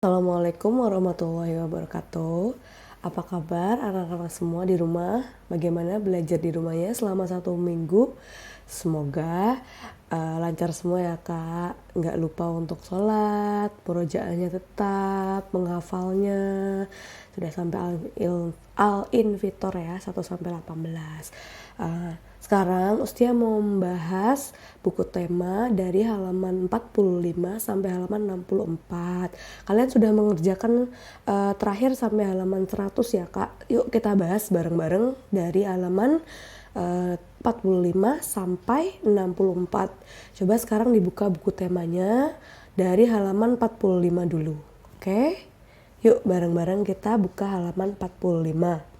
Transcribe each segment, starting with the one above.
Assalamualaikum warahmatullahi wabarakatuh. Apa kabar anak-anak semua di rumah? Bagaimana belajar di rumahnya selama 1 minggu? Semoga lancar semua ya kak. Nggak lupa untuk sholat, murojaahnya tetap, menghafalnya. Sudah sampai al-invitor ya, 1 sampai 18. Sekarang Ustia mau membahas buku tema dari halaman 45 sampai halaman 64. Kalian sudah mengerjakan terakhir sampai halaman 100 ya kak. Yuk kita bahas bareng-bareng dari halaman 45 sampai 64. Coba sekarang dibuka buku temanya dari halaman 45 dulu. Oke? Yuk bareng-bareng kita buka halaman 45.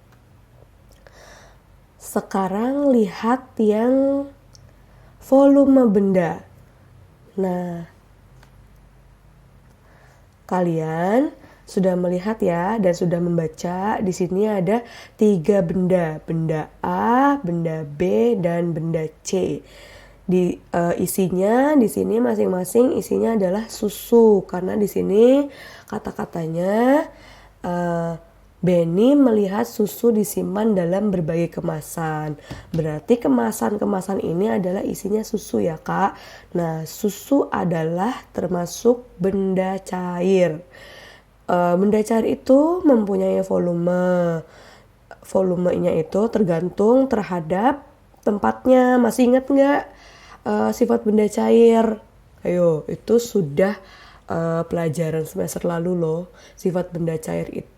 Sekarang lihat yang volume benda. Nah, kalian sudah melihat ya dan sudah membaca di sini ada 3 benda. Benda A, benda B, dan benda C. Isinya di sini masing-masing isinya adalah susu karena di sini kata-katanya Benny melihat susu disimpan dalam berbagai kemasan. Berarti kemasan-kemasan ini adalah isinya susu ya kak. Nah, susu adalah termasuk benda cair. Benda cair itu mempunyai volume. Volumenya itu tergantung terhadap tempatnya. Masih ingat nggak sifat benda cair? Ayo, itu sudah pelajaran semester lalu loh. Sifat benda cair itu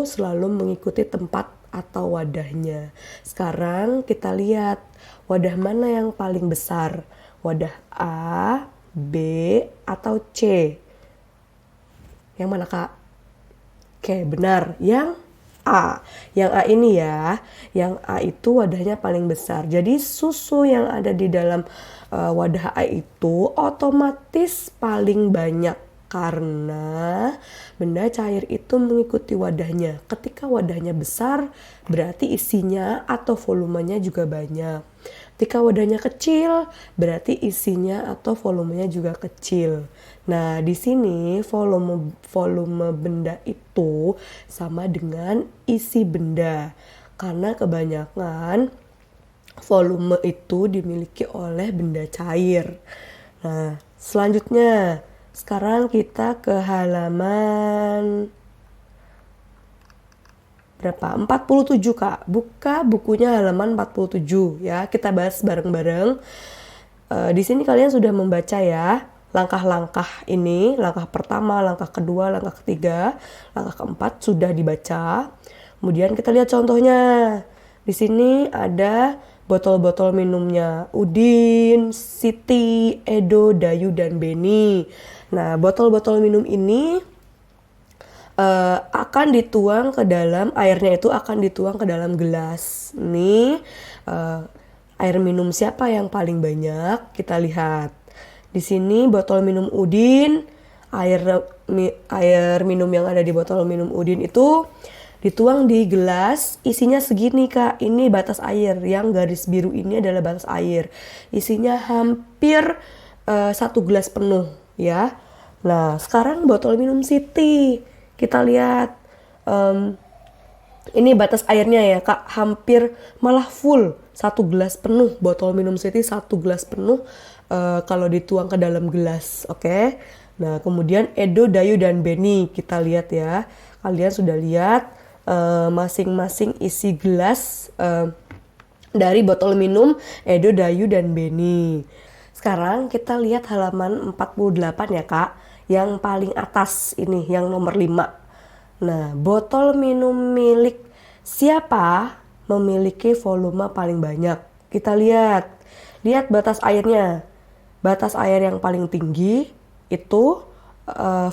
selalu mengikuti tempat atau wadahnya. Sekarang kita lihat wadah mana yang paling besar. Wadah A, B, atau C? Yang mana kak? Oke, benar. Yang A. Yang A ini ya. Yang A itu wadahnya paling besar. Jadi susu yang ada di dalam wadah A itu otomatis paling banyak. Karena benda cair itu mengikuti wadahnya. Ketika wadahnya besar, berarti isinya atau volumenya juga banyak. Ketika wadahnya kecil, berarti isinya atau volumenya juga kecil. Nah, di sini volume benda itu sama dengan isi benda. Karena kebanyakan volume itu dimiliki oleh benda cair. Nah, selanjutnya sekarang kita ke halaman berapa? 47 kak. Buka bukunya halaman 47 ya. Kita bahas bareng-bareng. Di sini kalian sudah membaca ya langkah-langkah ini. Langkah pertama, langkah kedua, langkah ketiga, langkah keempat sudah dibaca. Kemudian kita lihat contohnya. Di sini ada botol-botol minumnya Udin, Siti, Edo, Dayu, dan Beni. Nah, botol-botol minum ini akan dituang ke dalam, airnya itu akan dituang ke dalam gelas. Nih, air minum siapa yang paling banyak? Kita lihat. Di sini botol minum Udin, air minum yang ada di botol minum Udin itu dituang di gelas, isinya segini kak. Ini batas air, yang garis biru ini adalah batas air. Isinya hampir 1 gelas penuh ya. Nah, sekarang botol minum Siti. Kita lihat. Ini batas airnya ya kak, hampir malah full 1 gelas penuh. Botol minum Siti 1 gelas penuh kalau dituang ke dalam gelas. Oke. Nah, kemudian Edo, Dayu, dan Beni. Kita lihat ya. Kalian sudah lihat masing-masing isi gelas dari botol minum Edo, Dayu, dan Beni. Sekarang kita lihat halaman 48 ya kak. Yang paling atas ini, yang nomor 5. Nah, botol minum milik siapa memiliki volume paling banyak? Kita lihat. Lihat batas airnya. Batas air yang paling tinggi itu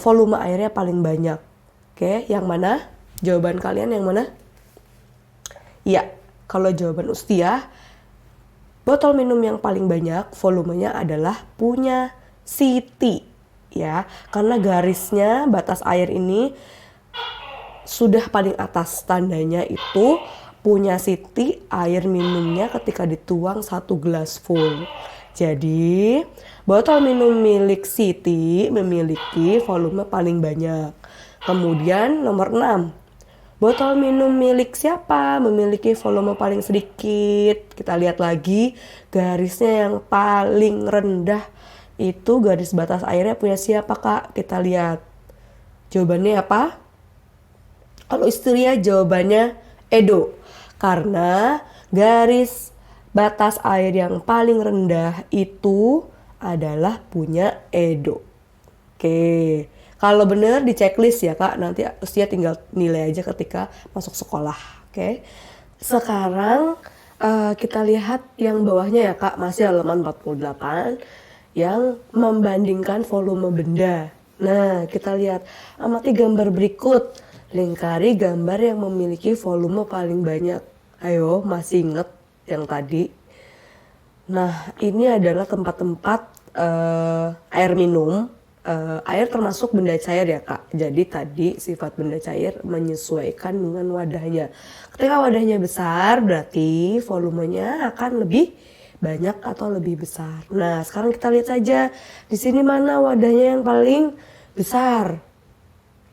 volume airnya paling banyak. Oke, yang mana? Jawaban kalian yang mana? Iya, kalau jawaban Ustia, botol minum yang paling banyak volumenya adalah punya Siti. Ya, karena garisnya batas air ini sudah paling atas, tandanya itu punya Siti air minumnya ketika dituang 1 gelas full. Jadi botol minum milik Siti memiliki volume paling banyak. Kemudian nomor 6. Botol minum milik siapa memiliki volume paling sedikit? Kita lihat lagi, garisnya yang paling rendah itu garis batas airnya punya siapa, Kak? Kita lihat. Jawabannya apa? Kalau Istria jawabannya Edo. Karena garis batas air yang paling rendah itu adalah punya Edo. Oke. Kalau benar di checklist ya, Kak, nanti Ustia tinggal nilai aja ketika masuk sekolah. Oke. Sekarang kita lihat yang bawahnya ya, Kak, masih halaman 48 yang membandingkan volume benda. Nah, kita lihat amati gambar berikut. Lingkari gambar yang memiliki volume paling banyak. Ayo, masih ingat yang tadi? Nah, ini adalah tempat-tempat air minum. Air termasuk benda cair ya, Kak. Jadi tadi sifat benda cair menyesuaikan dengan wadahnya. Ketika wadahnya besar berarti volumenya akan lebih banyak atau lebih besar. Nah, sekarang kita lihat saja di sini mana wadahnya yang paling besar.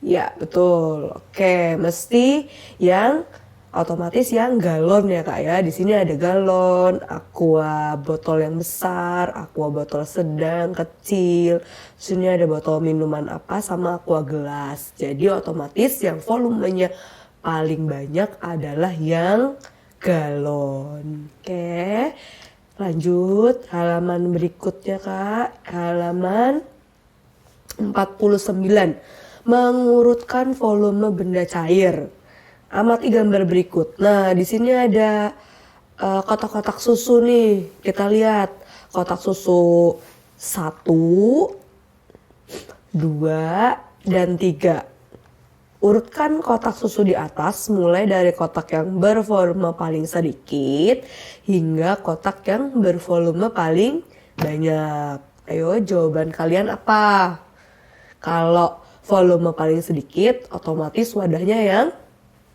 Ya, betul. Oke, mesti yang otomatis yang galon ya, Kak ya. Di sini ada galon, aqua botol yang besar, aqua botol sedang, kecil. Di sini ada botol minuman apa sama aqua gelas. Jadi otomatis yang volumenya paling banyak adalah yang galon. Oke. Lanjut halaman berikutnya, Kak. Halaman 49. Mengurutkan volume benda cair. Amati gambar berikut. Nah, di sini ada kotak-kotak susu nih. Kita lihat kotak susu 1, 2, dan 3. Urutkan kotak susu di atas mulai dari kotak yang bervolume paling sedikit hingga kotak yang bervolume paling banyak. Ayo, jawaban kalian apa? Kalau volume paling sedikit, otomatis wadahnya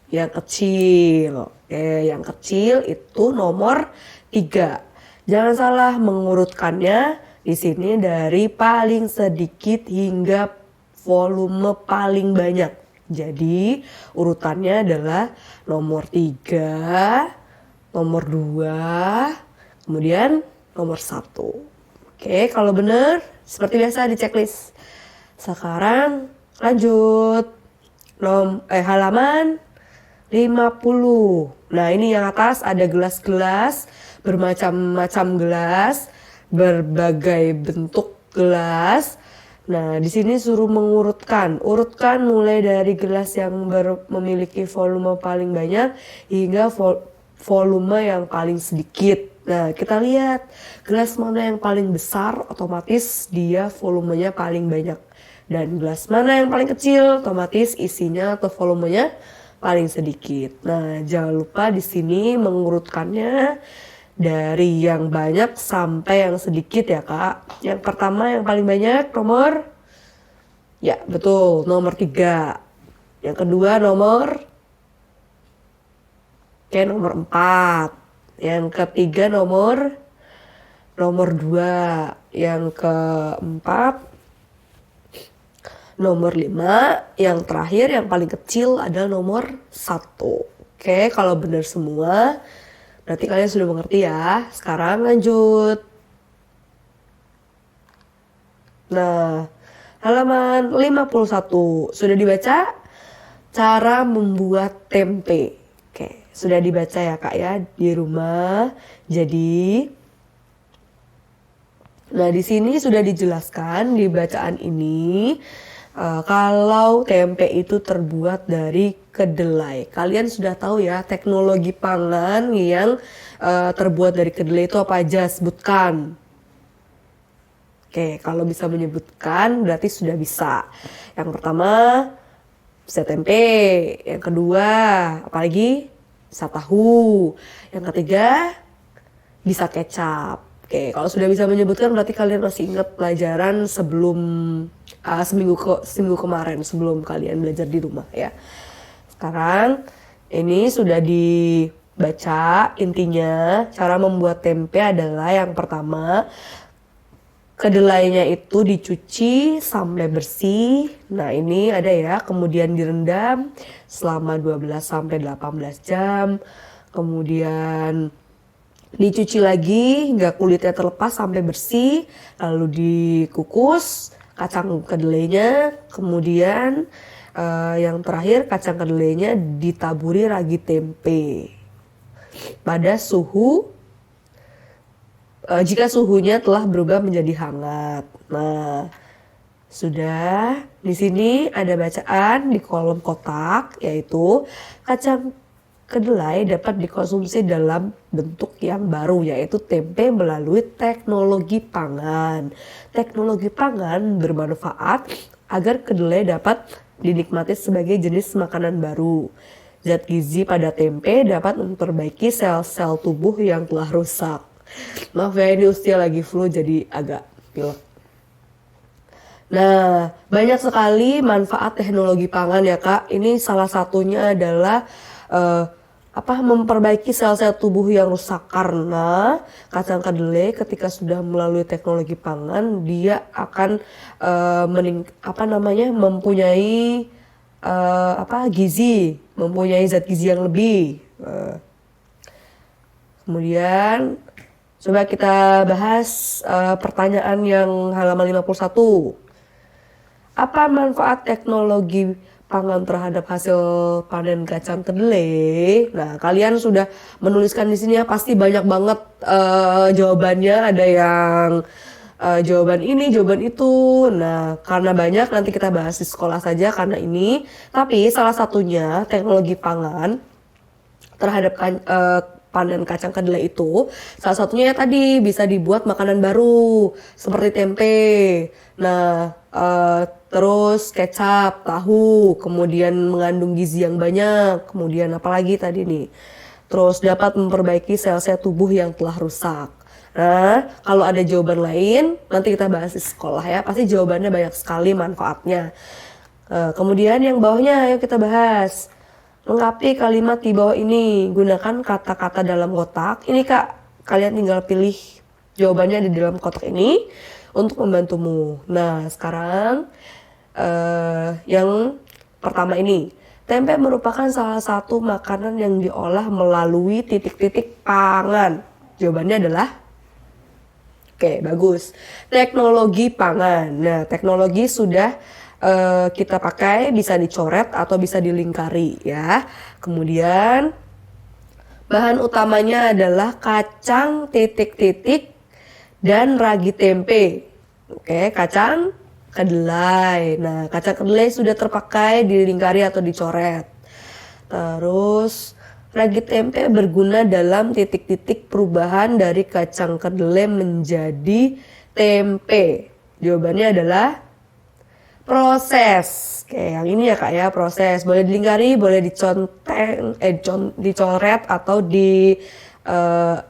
yang kecil. Oke, yang kecil itu nomor 3. Jangan salah mengurutkannya di sini dari paling sedikit hingga volume paling banyak. Jadi urutannya adalah nomor 3, nomor 2, kemudian nomor 1. Oke, kalau benar seperti biasa di checklist. Sekarang lanjut. Halaman 50. Nah, ini yang atas ada gelas-gelas, bermacam-macam gelas, berbagai bentuk gelas. Nah, di sini suruh mengurutkan. Urutkan mulai dari gelas yang memiliki volume paling banyak hingga volume yang paling sedikit. Nah, kita lihat gelas mana yang paling besar, otomatis dia volumenya paling banyak. Dan gelas mana yang paling kecil, otomatis isinya atau volumenya paling sedikit. Nah, jangan lupa di sini mengurutkannya dari yang banyak sampai yang sedikit ya, Kak. Yang pertama yang paling banyak nomor, ya betul, nomor 3. Yang kedua nomor 4. Yang ketiga nomor 2. Yang keempat nomor 5, yang terakhir yang paling kecil adalah nomor 1. Oke, kalau benar semua, berarti kalian sudah mengerti ya. Sekarang lanjut. Nah, halaman 51. Sudah dibaca? Cara membuat tempe. Oke, sudah dibaca ya, Kak ya di rumah. Jadi, nah di sini sudah dijelaskan di bacaan ini. Kalau tempe itu terbuat dari kedelai. Kalian sudah tahu ya teknologi pangan yang terbuat dari kedelai itu apa aja? Sebutkan. Oke, kalau bisa menyebutkan berarti sudah bisa. Yang pertama bisa tempe. Yang kedua apalagi? Bisa tahu. Yang ketiga bisa kecap. Oke, kalau sudah bisa menyebutkan berarti kalian masih ingat pelajaran sebelum seminggu kemarin sebelum kalian belajar di rumah ya. Sekarang ini sudah dibaca, intinya cara membuat tempe adalah yang pertama Kedelainya itu dicuci sampai bersih. Nah, ini ada ya, kemudian direndam selama 12 sampai 18 jam. Kemudian dicuci lagi hingga kulitnya terlepas sampai bersih, lalu dikukus kacang kedelainya. Kemudian yang terakhir, kacang kedelainya ditaburi ragi tempe pada suhu jika suhunya telah berubah menjadi hangat. Nah, sudah di sini ada bacaan di kolom kotak, yaitu kacang kedelai dapat dikonsumsi dalam bentuk yang baru, yaitu tempe melalui teknologi pangan. Teknologi pangan bermanfaat agar kedelai dapat dinikmati sebagai jenis makanan baru. Zat gizi pada tempe dapat memperbaiki sel-sel tubuh yang telah rusak. Maaf ya, ini Ustia lagi flu jadi agak pilek. Nah, banyak sekali manfaat teknologi pangan ya Kak. Ini salah satunya adalah memperbaiki sel-sel tubuh yang rusak, karena kacang kedelai ketika sudah melalui teknologi pangan dia akan mempunyai mempunyai zat gizi yang lebih. Kemudian coba kita bahas pertanyaan yang halaman 51. Apa manfaat teknologi pangan terhadap hasil panen kacang kedelai? Nah, kalian sudah menuliskan di sini ya, pasti banyak banget jawabannya. Ada yang jawaban ini, jawaban itu. Nah, karena banyak nanti kita bahas di sekolah saja karena ini. Tapi salah satunya teknologi pangan terhadap panen kacang kedelai itu, salah satunya ya tadi bisa dibuat makanan baru seperti tempe. Nah, terus kecap, tahu, kemudian mengandung gizi yang banyak, kemudian apalagi tadi nih, terus dapat memperbaiki sel-sel tubuh yang telah rusak. Nah, kalau ada jawaban lain nanti kita bahas di sekolah ya, pasti jawabannya banyak sekali manfaatnya. Kemudian yang bawahnya ayo kita bahas. Lengkapi kalimat di bawah ini, gunakan kata-kata dalam kotak. Ini Kak, kalian tinggal pilih jawabannya di dalam kotak ini untuk membantumu. Nah, sekarang yang pertama ini, tempe merupakan salah satu makanan yang diolah melalui titik-titik pangan. Jawabannya adalah, oke, bagus, teknologi pangan. Nah, teknologi sudah kita pakai, bisa dicoret atau bisa dilingkari ya. Kemudian bahan utamanya adalah kacang titik-titik dan ragi tempe. Oke, kacang kedelai. Nah, kacang kedelai sudah terpakai, dilingkari atau dicoret. Terus ragi tempe berguna dalam titik-titik perubahan dari kacang kedelai menjadi tempe. Jawabannya adalah proses. Oke, yang ini ya Kak ya, proses. Boleh dilingkari, boleh dicoret atau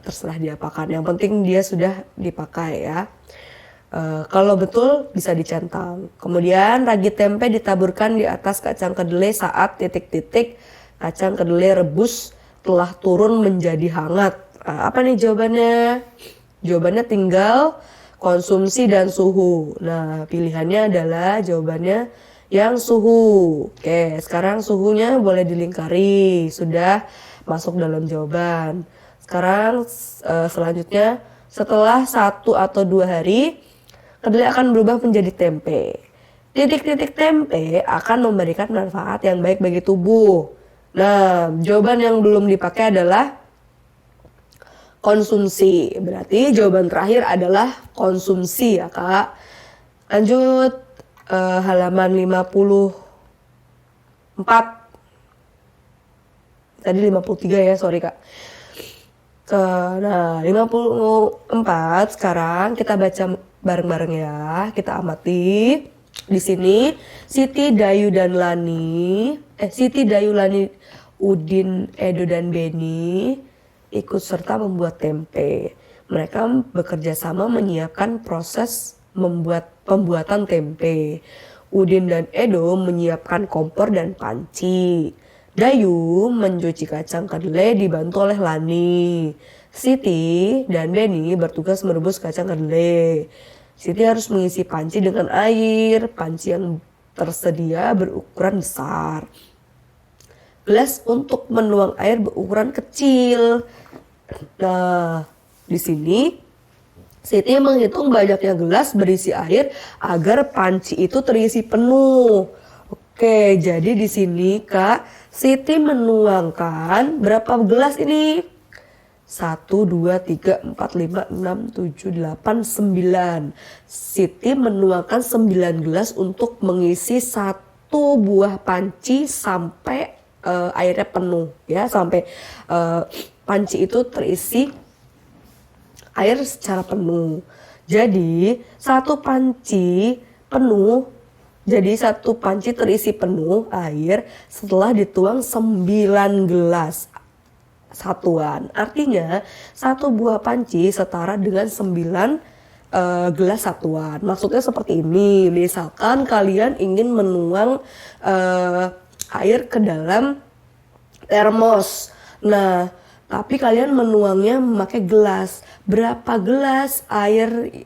terserah diapakan. Yang penting dia sudah dipakai ya. Kalau betul bisa dicentang. Kemudian ragi tempe ditaburkan di atas kacang kedelai saat titik-titik kacang kedelai rebus telah turun menjadi hangat. Apa nih jawabannya? Jawabannya tinggal konsumsi dan suhu. Nah, pilihannya adalah jawabannya yang suhu. Oke, sekarang suhunya boleh dilingkari. Sudah masuk dalam jawaban. Sekarang selanjutnya, setelah 1 atau 2 hari, kedelai akan berubah menjadi tempe. Titik-titik tempe akan memberikan manfaat yang baik bagi tubuh. Nah, jawaban yang belum dipakai adalah konsumsi. Berarti jawaban terakhir adalah konsumsi ya Kak. Lanjut halaman 54. Tadi 53 ya, sorry Kak. Nah, 54 sekarang kita baca bareng-bareng ya. Kita amati. Di sini Siti, Dayu, Lani, Udin, Edo, dan Beni ikut serta membuat tempe. Mereka bekerja sama menyiapkan proses pembuatan tempe. Udin dan Edo menyiapkan kompor dan panci. Dayu mencuci kacang kedelai dibantu oleh Lani. Siti dan Beni bertugas merebus kacang kedelai. Siti harus mengisi panci dengan air. Panci yang tersedia berukuran besar. Gelas untuk menuang air berukuran kecil. Nah, di sini Siti menghitung banyaknya gelas berisi air agar panci itu terisi penuh. Oke, jadi di sini Kak, Siti menuangkan berapa gelas ini? 1, 2, 3, 4, 5, 6, 7, 8, 9. Siti menuangkan 9 gelas untuk mengisi satu buah panci sampai airnya penuh ya, sampai panci itu terisi air secara penuh. Jadi satu panci terisi penuh air setelah dituang 9 gelas satuan. Artinya satu buah panci setara dengan 9 gelas satuan. Maksudnya seperti ini. Misalkan kalian ingin menuang air ke dalam termos. Nah, tapi kalian menuangnya memakai gelas. Berapa gelas air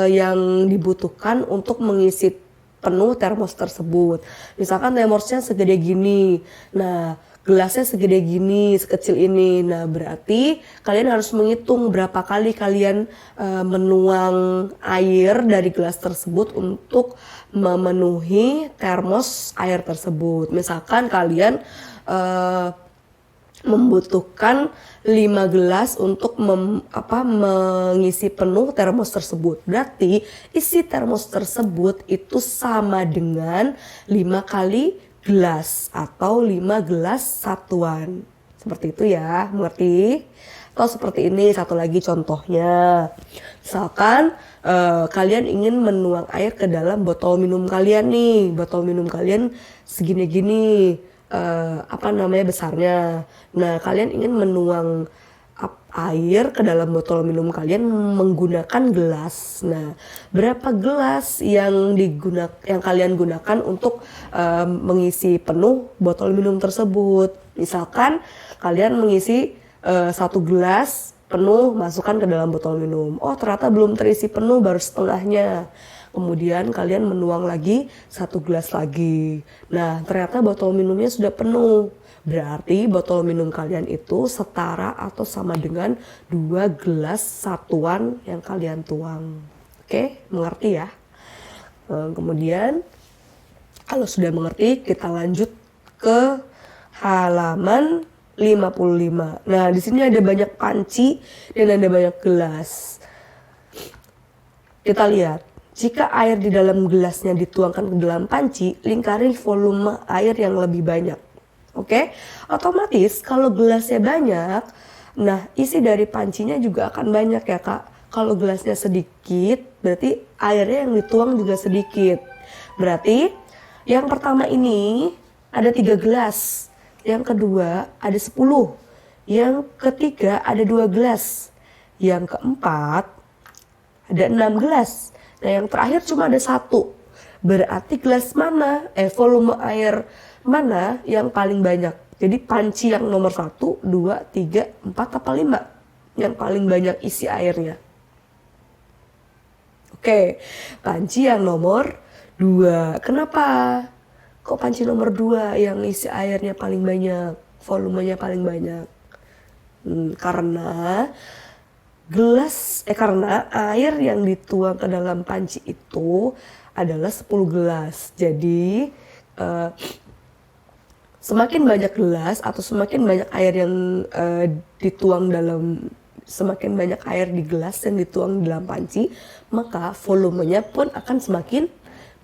yang dibutuhkan untuk mengisi penuh termos tersebut? Misalkan termosnya segede gini. Nah, gelasnya segede gini, sekecil ini. Nah, berarti kalian harus menghitung berapa kali kalian menuang air dari gelas tersebut untuk memenuhi termos air tersebut. Misalkan kalian membutuhkan 5 gelas untuk mengisi penuh termos tersebut. Berarti isi termos tersebut itu sama dengan 5 kali gelas atau 5 gelas satuan. Seperti itu ya, mengerti? Atau seperti ini, satu lagi contohnya. Misalkan kalian ingin menuang air ke dalam botol minum kalian nih. Botol minum kalian segini-gini. Besarnya. Nah, kalian ingin menuang air ke dalam botol minum kalian menggunakan gelas. Nah, berapa gelas yang kalian gunakan untuk mengisi penuh botol minum tersebut? Misalkan kalian mengisi 1 gelas penuh, masukkan ke dalam botol minum. Oh, ternyata belum terisi penuh, baru setengahnya. Kemudian kalian menuang lagi 1 gelas lagi. Nah, ternyata botol minumnya sudah penuh. Berarti botol minum kalian itu setara atau sama dengan 2 gelas satuan yang kalian tuang. Oke, mengerti ya? Kemudian, kalau sudah mengerti, kita lanjut ke halaman 55. Nah, di sini ada banyak panci dan ada banyak gelas. Kita lihat. Jika air di dalam gelasnya dituangkan ke dalam panci, lingkari volume air yang lebih banyak. Oke? Otomatis kalau gelasnya banyak, nah isi dari pancinya juga akan banyak ya Kak. Kalau gelasnya sedikit, berarti airnya yang dituang juga sedikit. Berarti yang pertama ini ada 3 gelas. Yang kedua ada 10. Yang ketiga ada 2 gelas. Yang keempat ada 6 gelas. Nah, yang terakhir cuma ada 1. Berarti gelas mana, volume air mana yang paling banyak? Jadi panci yang nomor 1, 2, 3, 4, apa 5 yang paling banyak isi airnya? Oke, panci yang nomor 2. Kenapa? Kok panci nomor 2 yang isi airnya paling banyak, volumenya paling banyak? Karena air yang dituang ke dalam panci itu adalah 10 gelas. Jadi semakin banyak gelas atau semakin banyak air yang semakin banyak air di gelas yang dituang dalam panci, maka volumenya pun akan semakin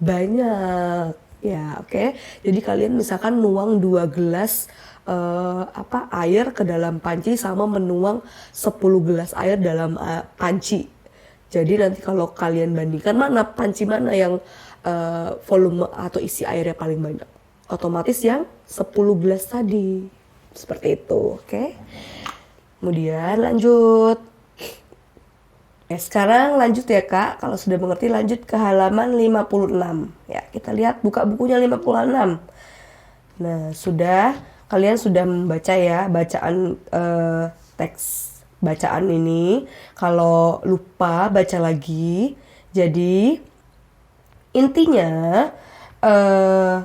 banyak. Ya, oke. Jadi kalian misalkan nuang 2 gelas air ke dalam panci sama menuang 10 gelas air dalam panci. Jadi nanti kalau kalian bandingkan panci mana yang volume atau isi airnya paling banyak, otomatis yang 10 gelas tadi. Seperti itu, oke? Kemudian lanjut. Sekarang lanjut ya Kak, kalau sudah mengerti lanjut ke halaman 56. Ya, kita lihat buka bukunya 56. Nah, kalian sudah membaca ya bacaan teks bacaan ini. Kalau lupa baca lagi. Jadi intinya eh,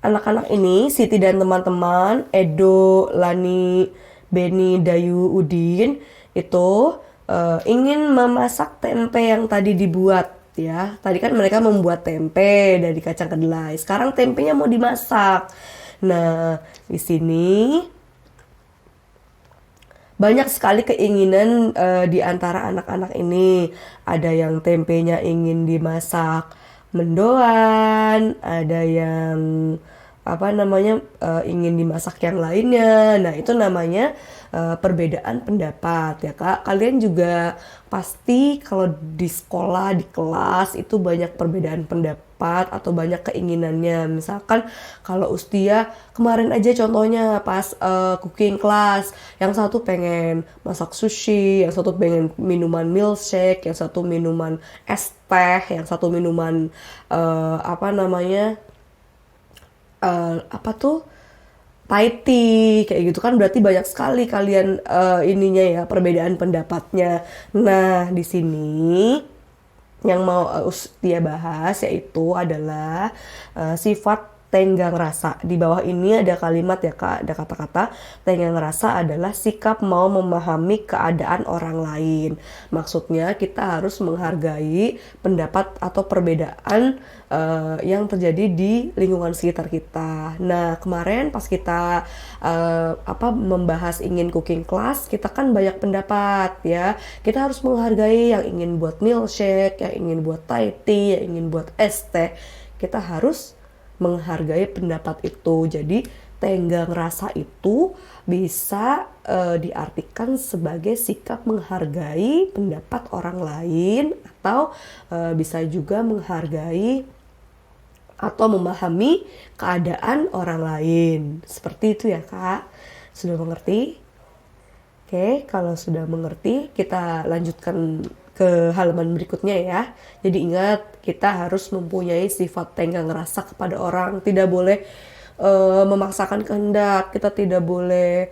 anak-anak ini, Siti dan teman-teman, Edo, Lani, Beni, Dayu, Udin, itu ingin memasak tempe yang tadi dibuat ya. Tadi kan mereka membuat tempe dari kacang kedelai. Sekarang tempenya mau dimasak. Nah, di sini banyak sekali keinginan di antara anak-anak ini. Ada yang tempenya ingin dimasak mendoan, ada yang apa namanya ingin dimasak yang lainnya. Nah, itu namanya perbedaan pendapat ya Kak. Kalian juga pasti kalau di sekolah, di kelas itu banyak perbedaan pendapat atau banyak keinginannya. Misalkan kalau Ustia kemarin aja contohnya pas cooking class, yang satu pengen masak sushi, yang satu pengen minuman milkshake, yang satu minuman es teh, yang satu minuman apa namanya apa tuh Thai tea kayak gitu kan, berarti banyak sekali kalian ininya ya perbedaan pendapatnya. Nah, di sini yang mau Ustia bahas yaitu adalah sifat tenggang rasa. Di bawah ini ada kalimat ya Kak, ada kata-kata tenggang rasa adalah sikap mau memahami keadaan orang lain. Maksudnya kita harus menghargai pendapat atau perbedaan yang terjadi di lingkungan sekitar kita. Nah, kemarin pas kita membahas ingin cooking class, kita kan banyak pendapat ya. Kita harus menghargai yang ingin buat milkshake, yang ingin buat Thai tea, yang ingin buat es teh. Kita harus menghargai pendapat itu. Jadi tenggang rasa itu bisa diartikan sebagai sikap menghargai pendapat orang lain, atau bisa juga menghargai atau memahami keadaan orang lain. Seperti itu ya Kak. Sudah mengerti? Oke, kalau sudah mengerti, kita lanjutkan ke halaman berikutnya ya. Jadi ingat, kita harus mempunyai sifat tenggang rasa kepada orang. Tidak boleh memaksakan kehendak. Kita tidak boleh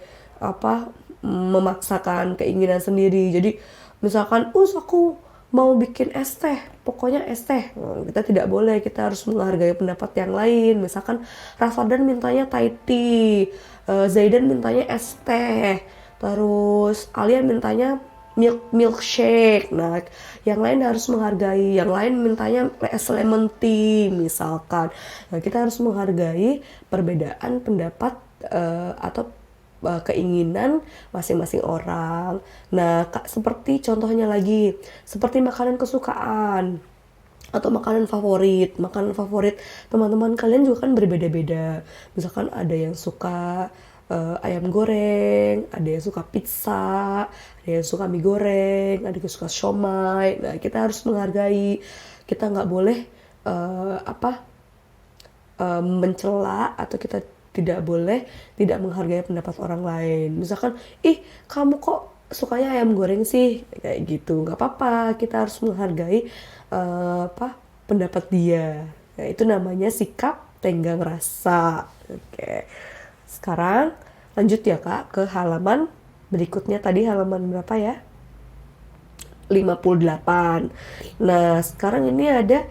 memaksakan keinginan sendiri. Jadi misalkan, aku mau bikin es teh, pokoknya es teh. Kita tidak boleh, kita harus menghargai pendapat yang lain. Misalkan Rafadan mintanya Thai tea, Zaidan mintanya es teh, terus Alia mintanya milkshake. Nah, yang lain harus menghargai. Yang lain mintanya es lemon tea misalkan. Nah, kita harus menghargai perbedaan pendapat atau keinginan masing-masing orang. Nah, seperti contohnya lagi, seperti makanan kesukaan atau makanan favorit. Makanan favorit teman-teman kalian juga kan berbeda-beda. Misalkan ada yang suka ayam goreng, ada yang suka pizza, ada yang suka mie goreng, ada yang suka siomay. Nah, kita harus menghargai. Kita nggak boleh mencela, atau kita tidak boleh tidak menghargai pendapat orang lain. Misalkan, kamu kok sukanya ayam goreng sih? Kayak gitu. Nggak apa-apa, kita harus menghargai pendapat dia. Nah, itu namanya sikap tenggang rasa. Oke. Sekarang lanjut ya Kak ke halaman berikutnya. Tadi halaman berapa ya? 58. Nah, sekarang ini ada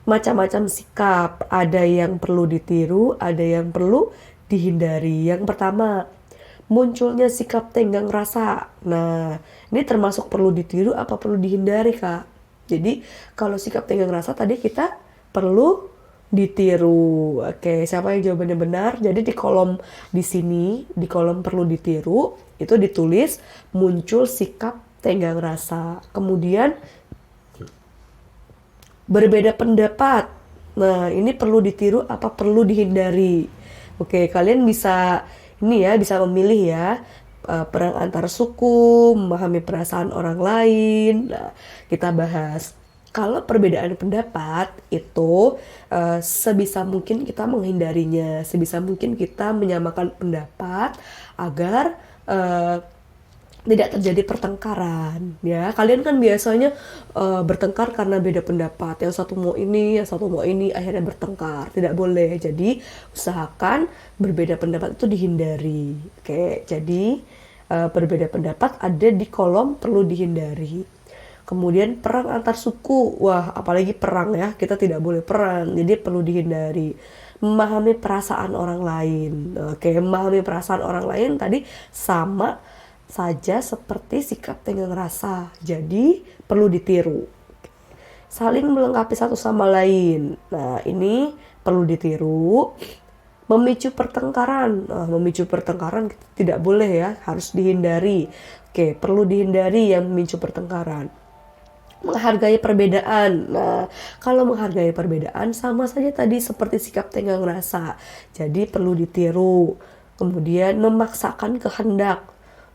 macam-macam sikap. Ada yang perlu ditiru, ada yang perlu dihindari. Yang pertama, munculnya sikap tenggang rasa. Nah, ini termasuk perlu ditiru apa perlu dihindari Kak? Jadi, kalau sikap tenggang rasa tadi kita perlu ditiru. Oke, siapa yang jawabannya benar? Jadi di kolom di sini, di kolom perlu ditiru, itu ditulis muncul sikap tenggang rasa. Kemudian berbeda pendapat. Nah, ini perlu ditiru apa perlu dihindari? Oke, kalian bisa bisa memilih ya. Perang antar suku, memahami perasaan orang lain. Nah, kita bahas. Kalau perbedaan pendapat itu sebisa mungkin kita menghindarinya, sebisa mungkin kita menyamakan pendapat agar tidak terjadi pertengkaran ya. Kalian kan biasanya bertengkar karena beda pendapat, yang satu mau ini, yang satu mau ini, akhirnya bertengkar. Tidak boleh. Jadi usahakan berbeda pendapat itu dihindari. Oke, jadi berbeda pendapat ada di kolom perlu dihindari. Kemudian perang antar suku. Wah, apalagi perang ya. Kita tidak boleh perang. Jadi perlu dihindari. Memahami perasaan orang lain. Oke, memahami perasaan orang lain tadi sama saja seperti sikap tenggang rasa. Jadi perlu ditiru. Saling melengkapi satu sama lain. Nah, ini perlu ditiru. Memicu pertengkaran. Memicu pertengkaran tidak boleh ya, harus dihindari. Oke, perlu dihindari yang memicu pertengkaran. Menghargai perbedaan. Nah, kalau menghargai perbedaan sama saja tadi seperti sikap tenggang rasa. Jadi perlu ditiru. Kemudian memaksakan kehendak.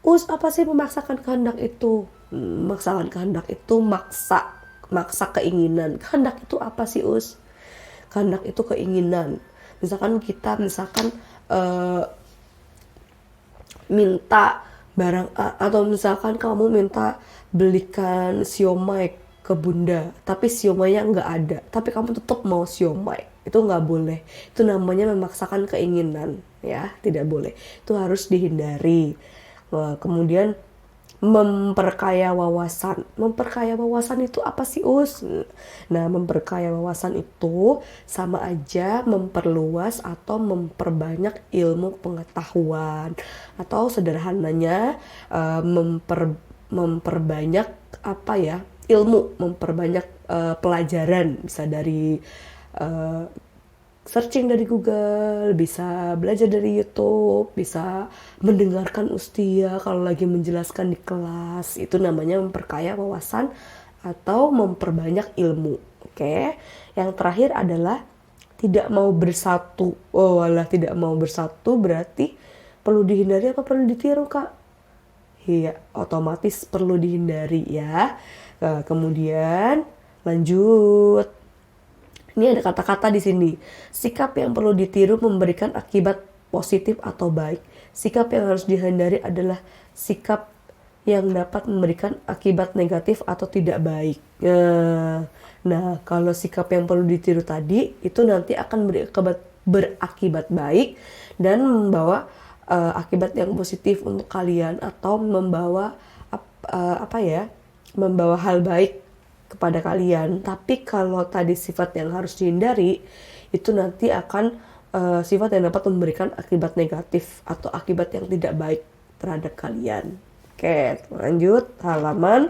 Apa sih memaksakan kehendak itu? Memaksakan kehendak itu maksa keinginan. Kehendak itu apa sih, Kehendak itu keinginan. Misalkan kita minta barang A, atau misalkan kamu minta belikan siomay ke bunda, tapi siomaynya nggak ada, tapi kamu tetap mau siomay, itu nggak boleh. Itu namanya memaksakan keinginan, ya, tidak boleh. Itu harus dihindari. Kemudian memperkaya wawasan. Memperkaya wawasan itu apa sih, Nah, memperkaya wawasan itu sama aja memperluas atau memperbanyak ilmu pengetahuan, atau sederhananya memperbanyak memperbanyak pelajaran. Bisa dari searching dari Google, bisa belajar dari YouTube, bisa mendengarkan Ustia kalau lagi menjelaskan di kelas. Itu namanya memperkaya wawasan atau memperbanyak ilmu. Oke. Yang terakhir adalah tidak mau bersatu. Tidak mau bersatu berarti perlu dihindari apa perlu ditiru, Kak? Iya, otomatis perlu dihindari ya. Kemudian lanjut. Ini ada kata-kata di sini. Sikap yang perlu ditiru memberikan akibat positif atau baik. Sikap yang harus dihindari adalah sikap yang dapat memberikan akibat negatif atau tidak baik. Nah, kalau sikap yang perlu ditiru tadi itu nanti akan berakibat baik dan membawa akibat yang positif untuk kalian, atau membawa membawa hal baik kepada kalian. Tapi kalau tadi sifat yang harus dihindari itu nanti akan sifat yang dapat memberikan akibat negatif atau akibat yang tidak baik terhadap kalian. Oke, lanjut halaman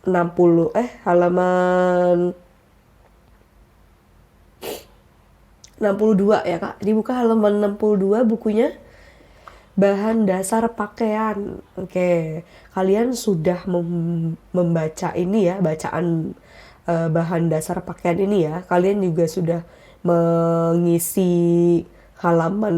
62 ya, Kak. Dibuka halaman 62 bukunya. Bahan dasar pakaian. Oke, kalian sudah membaca ini ya, bacaan bahan dasar pakaian ini ya. Kalian juga sudah mengisi halaman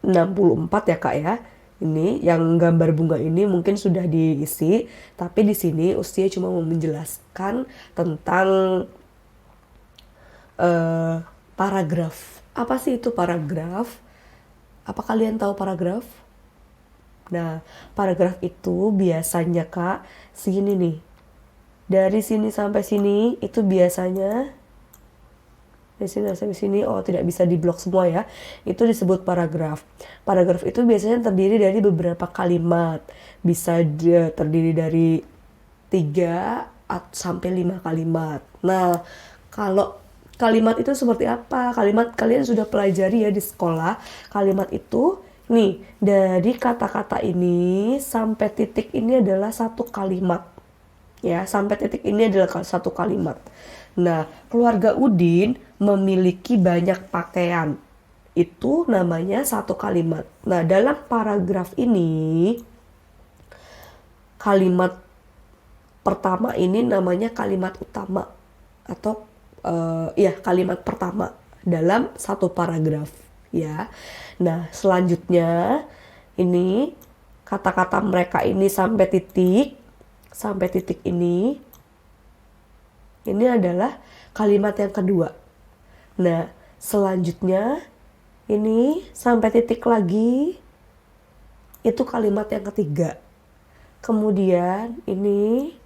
64 ya, Kak ya. Ini yang gambar bunga ini mungkin sudah diisi, tapi di sini Ustia cuma mau menjelaskan tentang paragraf. Apa sih itu paragraf? Apa kalian tahu paragraf? Nah, paragraf itu biasanya, Kak, segini nih. Dari sini sampai sini itu biasanya dari sini sampai sini, tidak bisa diblok semua ya. Itu disebut paragraf. Paragraf itu biasanya terdiri dari beberapa kalimat. Bisa terdiri dari 3 sampai 5 kalimat. Nah, kalau kalimat itu seperti apa? Kalimat kalian sudah pelajari ya di sekolah. Kalimat itu, nih, dari kata-kata ini sampai titik ini adalah satu kalimat. Ya, sampai titik ini adalah satu kalimat. Nah, keluarga Udin memiliki banyak pakaian. Itu namanya satu kalimat. Nah, dalam paragraf ini, kalimat pertama ini namanya kalimat utama atau kalimat pertama dalam satu paragraf ya. Nah, selanjutnya ini kata-kata mereka ini sampai titik ini adalah kalimat yang kedua. Nah, selanjutnya ini sampai titik lagi itu kalimat yang ketiga. Kemudian ini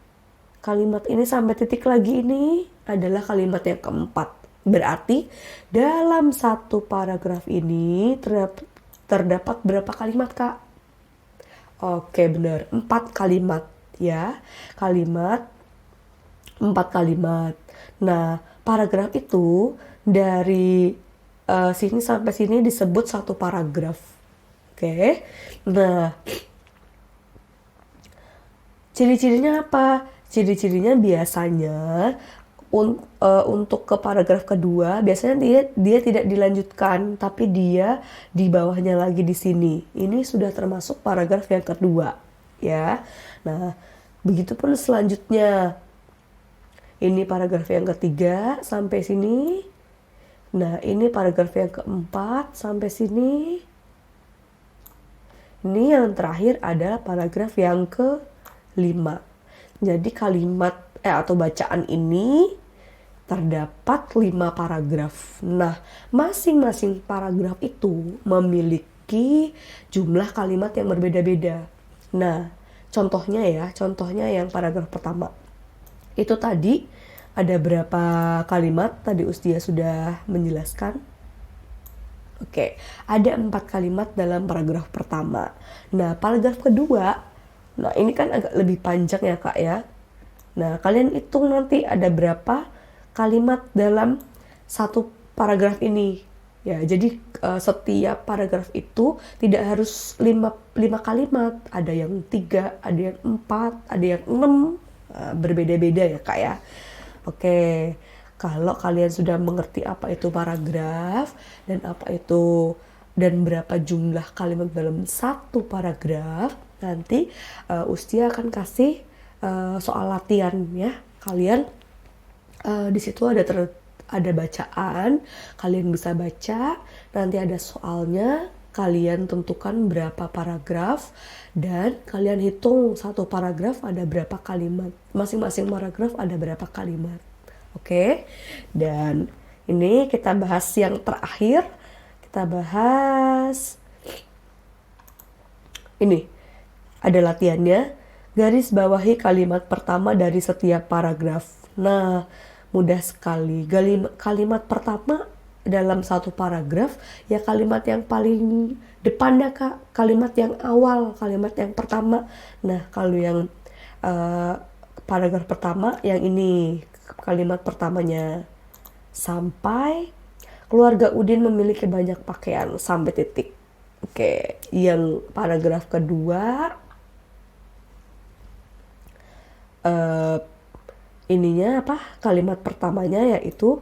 kalimat ini sampai titik lagi ini adalah kalimat yang keempat. Berarti dalam satu paragraf ini terdapat berapa kalimat, Kak? Oke, benar. 4 kalimat ya. Kalimat, 4 kalimat. Nah, paragraf itu dari sini sampai sini disebut satu paragraf. Oke. Nah, ciri-cirinya apa? Ciri-cirinya biasanya untuk ke paragraf kedua biasanya dia tidak dilanjutkan, tapi dia di bawahnya lagi di sini. Ini sudah termasuk paragraf yang kedua, ya. Nah, begitu pun selanjutnya. Ini paragraf yang ketiga sampai sini. Nah, ini paragraf yang keempat sampai sini. Ini yang terakhir adalah paragraf yang ke-5. Jadi kalimat atau bacaan ini terdapat 5 paragraf. Nah, masing-masing paragraf itu memiliki jumlah kalimat yang berbeda-beda. Nah, contohnya yang paragraf pertama. Itu tadi ada berapa kalimat? Tadi Ustia sudah menjelaskan. Oke, ada 4 kalimat dalam paragraf pertama. Nah, paragraf kedua, nah ini kan agak lebih panjang ya Kak ya. Nah, kalian hitung nanti ada berapa kalimat dalam satu paragraf ini. Ya, jadi setiap paragraf itu tidak harus 5 kalimat. Ada yang 3, ada yang 4, ada yang 6. Berbeda-beda ya Kak ya. Oke, kalau kalian sudah mengerti apa itu paragraf dan berapa jumlah kalimat dalam satu paragraf, nanti Ustia akan kasih soal latihan ya. Kalian di situ ada bacaan, kalian bisa baca, nanti ada soalnya, kalian tentukan berapa paragraf dan kalian hitung satu paragraf ada berapa kalimat. Masing-masing paragraf ada berapa kalimat. Oke. Dan ini kita bahas yang terakhir. Kita bahas ini. Ada latihannya. Garis bawahi kalimat pertama dari setiap paragraf. Nah, mudah sekali. Kalimat pertama dalam satu paragraf ya kalimat yang paling depan ya Kak, kalimat yang awal, kalimat yang pertama. Nah, kalau yang paragraf pertama yang ini kalimat pertamanya, sampai keluarga Udin memiliki banyak pakaian sampai titik. Oke, yang paragraf kedua ininya apa? Kalimat pertamanya yaitu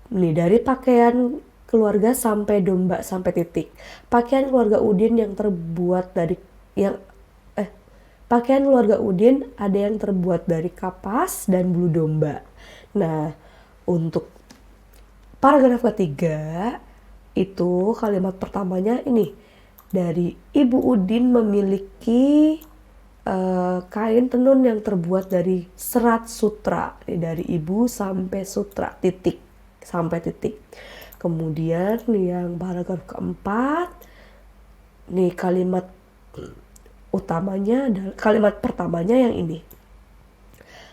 nih, dari pakaian keluarga sampai domba sampai titik. Pakaian keluarga Udin yang terbuat dari pakaian keluarga Udin ada yang terbuat dari kapas dan bulu domba. Nah, untuk paragraf ketiga itu kalimat pertamanya ini, dari Ibu Udin memiliki kain tenun yang terbuat dari serat sutra. Dari ibu sampai sutra titik. Sampai titik. Kemudian yang paragraf keempat, nih kalimat utamanya adalah kalimat pertamanya yang ini.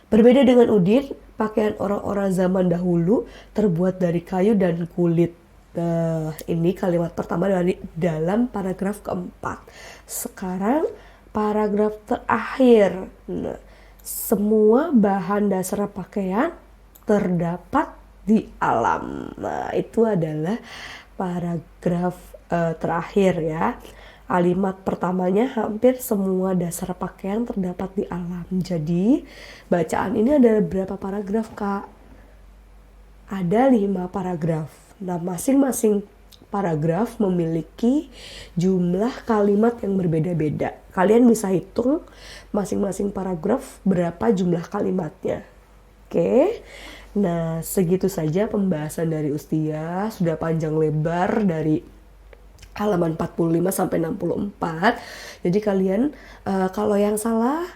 Berbeda dengan Udin, pakaian orang-orang zaman dahulu terbuat dari kayu dan kulit. Nah, ini kalimat pertama dari dalam paragraf keempat. Sekarang paragraf terakhir. Nah, semua bahan dasar pakaian terdapat di alam. Nah, itu adalah paragraf terakhir ya. Kalimat pertamanya hampir semua dasar pakaian terdapat di alam. Jadi, bacaan ini ada berapa paragraf, Kak? Ada 5 paragraf. Nah, masing-masing paragraf memiliki jumlah kalimat yang berbeda-beda. Kalian bisa hitung masing-masing paragraf berapa jumlah kalimatnya. Oke. Nah, segitu saja pembahasan dari Ustia. Sudah panjang lebar dari halaman 45 sampai 64. Jadi kalian kalau yang salah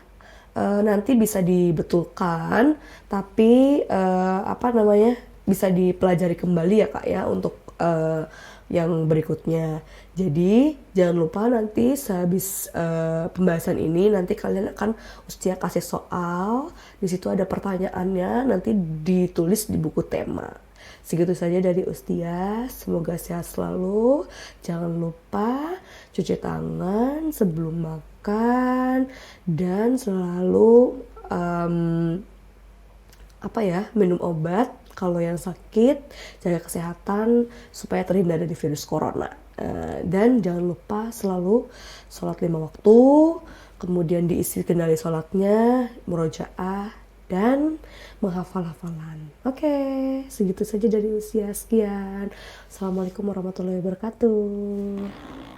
nanti bisa dibetulkan, tapi bisa dipelajari kembali ya Kak ya untuk yang berikutnya. Jadi jangan lupa nanti sehabis pembahasan ini nanti kalian akan Ustia kasih soal. Di situ ada pertanyaannya, nanti ditulis di buku tema. Segitu saja dari Ustia, semoga sehat selalu. Jangan lupa cuci tangan sebelum makan. makan, dan selalu minum obat kalau yang sakit, jaga kesehatan supaya terhindar dari virus corona. Dan jangan lupa selalu sholat 5 waktu, kemudian diisi kendali sholatnya, murojaah, dan menghafal hafalan. Oke, segitu saja dari usia. Sekian. Assalamualaikum warahmatullahi wabarakatuh.